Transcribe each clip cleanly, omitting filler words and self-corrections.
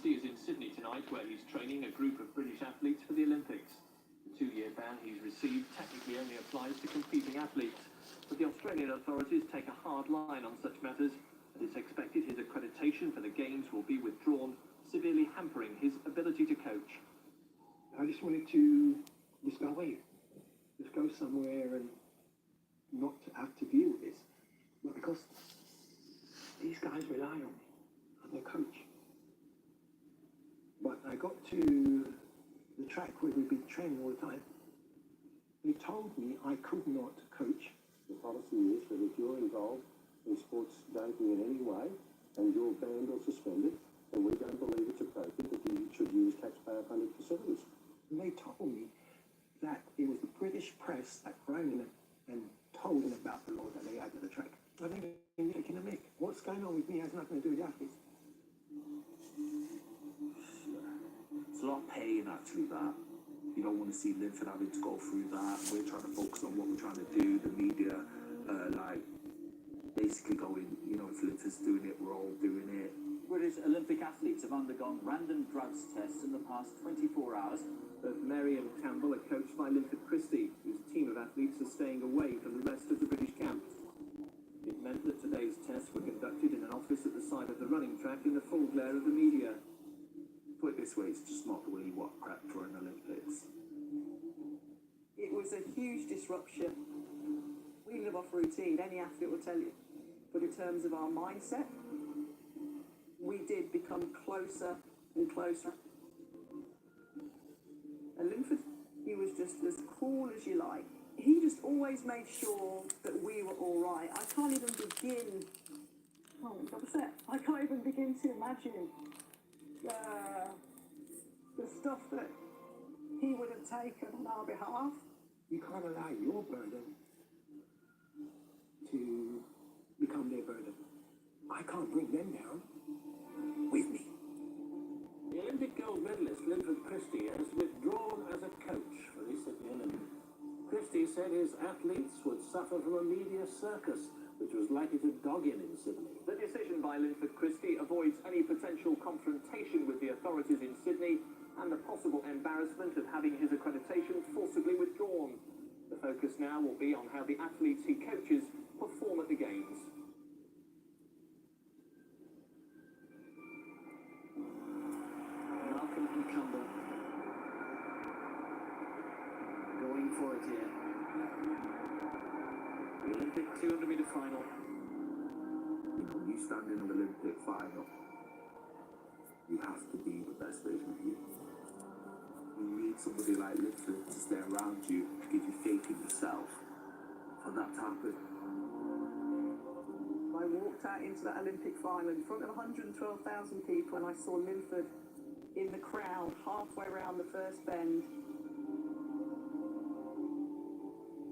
Christie is in Sydney tonight, where he's training a group of British athletes for the Olympics. The 2-year ban he's received technically only applies to competing athletes, but the Australian authorities take a hard line on such matters, and it's expected his accreditation for the Games will be withdrawn, severely hampering his ability to coach. I just wanted to just go away, just go somewhere and not to have to deal with this. But because these guys rely on me, I'm their coach. But I got to the track where we'd be training all the time. They told me I could not coach. The policy is that if you're involved in sports doping in any way and you're banned or suspended, then we don't believe it's appropriate that you should use taxpayer-funded facilities. And they told me that it was the British press that rang in and told them about the law that they had at the track. I think they're taking a mick. What's going on with me has nothing to do with the athletes. It's a lot of pain, actually, that. You don't want to see Linford having to go through that. We're trying to focus on what we're trying to do. The media, basically going, if Linford's doing it, we're all doing it. British Olympic athletes have undergone random drugs tests in the past 24 hours. Both Mary and Campbell are coached by Linford Christie, whose team of athletes are staying away from the rest of the British camp. It meant that today's tests were conducted in an office at the side of the running track in the full glare of the media. Put it this way, it's just not the way you want prep for an Olympics. It was a huge disruption. We live off routine, any athlete will tell you. But in terms of our mindset, we did become closer and closer. And Linford, he was just as cool as you like. He just always made sure that we were all right. I can't even begin, I'm upset. I can't even begin to imagine the stuff that he would have taken on our behalf. You can't allow your burden to become their burden. I can't bring them down with me. The Olympic gold medalist Linford Christie has withdrawn as a coach for the Sydney Olympics. Christie said his athletes would suffer from a media circus, which was likely to dog in Sydney. The decision by Linford Christie avoids any potential confrontation with the authorities in Sydney and the possible embarrassment of having his accreditation forcibly withdrawn. The focus now will be on how the athletes he coaches perform at the Games. Malcolm and Campbell going for it here. The Olympic 200-metre final. When you stand in an Olympic final, you have to be the best version of you. You need somebody like Linford to stay around you, to give you faith in yourself, for that to happen. I walked out into that Olympic final in front of 112,000 people and I saw Linford in the crowd halfway around the first bend.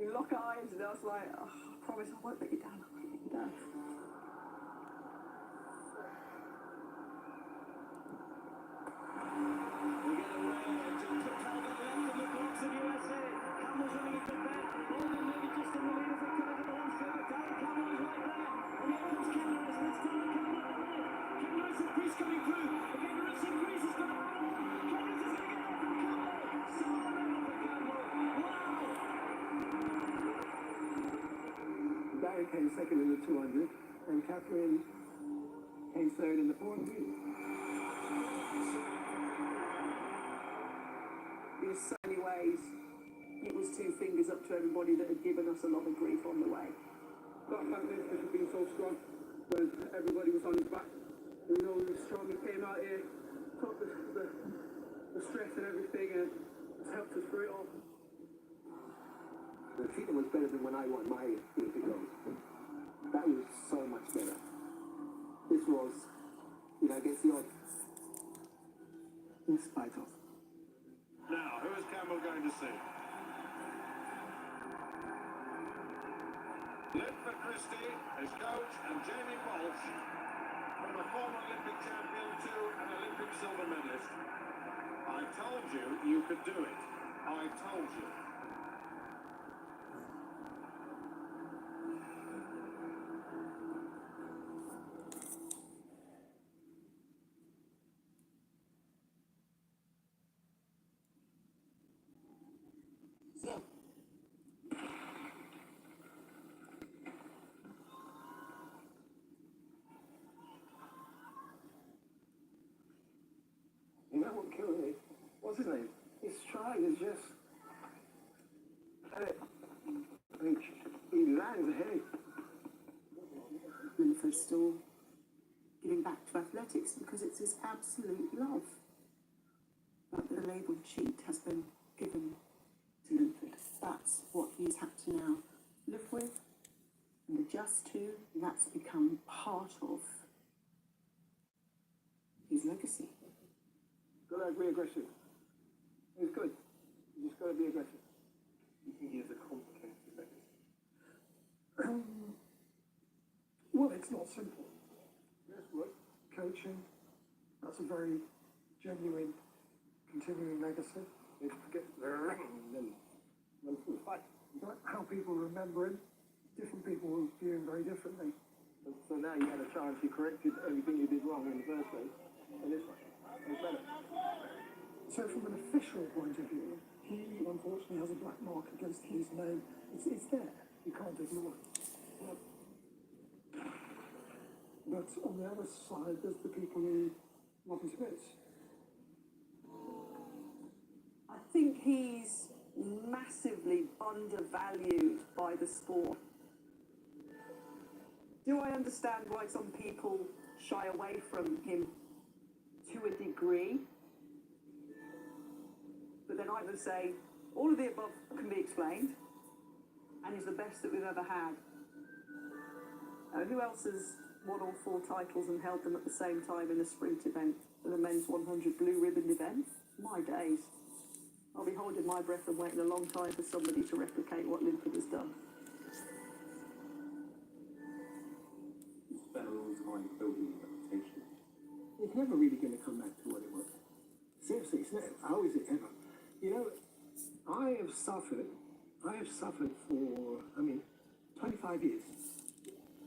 You lock eyes and I was like, oh, I promise I won't let you down, I won't let you down. Barry came second in the 200 and Catherine came third in the 400. In so many ways, it was two fingers up to everybody that had given us a lot of grief on the way. Got to thank Linford for being so strong when everybody was on his back. We know he was strong, he came out here, took the stress and everything and helped us through it all. The feeling was better than when I won my Olympic gold. That was so much better. This was, against the odds. In spite of. Now, who is Campbell going to see? Linford Christie, his coach, and Jamie Walsh, from a former Olympic champion to an Olympic silver medalist. I told you you could do it. I told you. his name? His stride is just. He lands ahead. Linford's still giving back to athletics because it's his absolute love. But the label cheat has been given to Linford. That's what he's had to now live with and adjust to. That's become part of his legacy. Got to be aggressive. It's good. You just got to be aggressive. You think he has a complicated legacy? Well, it's not simple. Yes, what? Coaching, that's a very genuine, continuing legacy. Let's forget the ring and then run through the fight. But how people remember him, different people will view him very differently. So now you had a chance, you corrected everything you did wrong in the first place. And this one, it's better. So from an official point of view, he unfortunately has a black mark against his name. It's there. You can't ignore it. But on the other side, there's the people who love his bits. I think he's massively undervalued by the sport. Do I understand why some people shy away from him to a degree? But then I would say all of the above can be explained and is the best that we've ever had. Who else has won all 4 titles and held them at the same time in a sprint event, in a men's 100 blue ribbon event? My days. I'll be holding my breath and waiting a long time for somebody to replicate what Linford has done. It's spent a long time building a reputation. It's never really going to come back to what it was. Seriously, it's never. How is it ever? You know, I have suffered for, 25 years.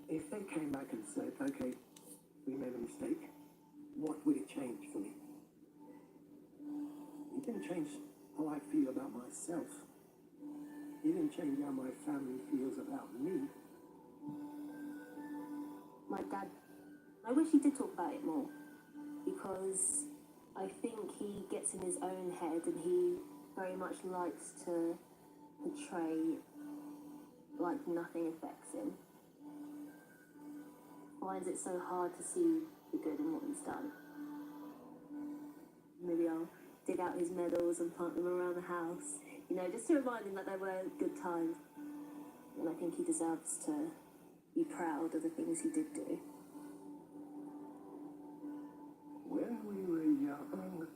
If they came back and said, okay, we made a mistake, what would it change for me? It didn't change how I feel about myself. It didn't change how my family feels about me. My dad, I wish he did talk about it more, because I think he gets in his own head and he very much likes to portray like nothing affects him. Finds it so hard to see the good in what he's done. Maybe I'll dig out his medals and plant them around the house, just to remind him that they were good times. And I think he deserves to be proud of the things he did do. When we were young,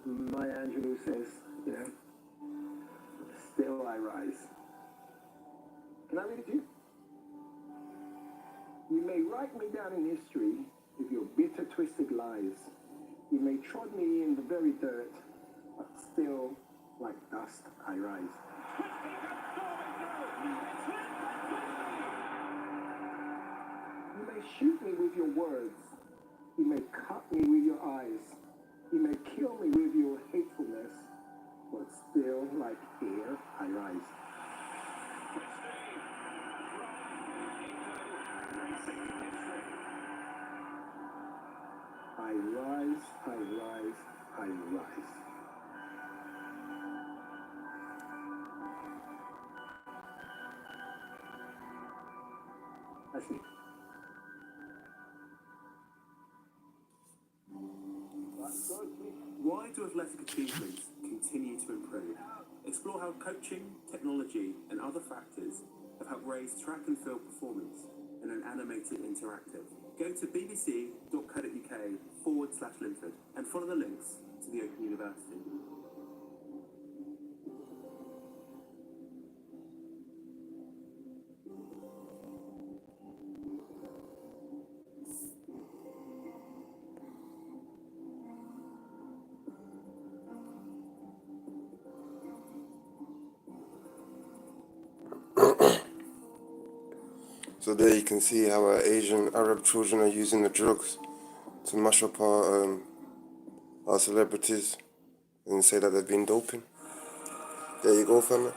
Maya Angelou says, still I rise. Can I read it to you? You may write me down in history with your bitter, twisted lies. You may trod me in the very dirt, but still, like dust, I rise. You may shoot me with your words. You may cut me with your eyes. You may kill me with your hatefulness, but still, like air, I rise. I rise, I rise, I rise. That's me. Why do athletic achievements continue to improve? Explore how coaching, technology, and other factors have helped raise track and field performance in an animated interactive. Go to bbc.co.uk/Linford and follow the links to the Open University. So there you can see how our Asian Arab children are using the drugs to mash up our celebrities and say that they've been doping. There you go, family.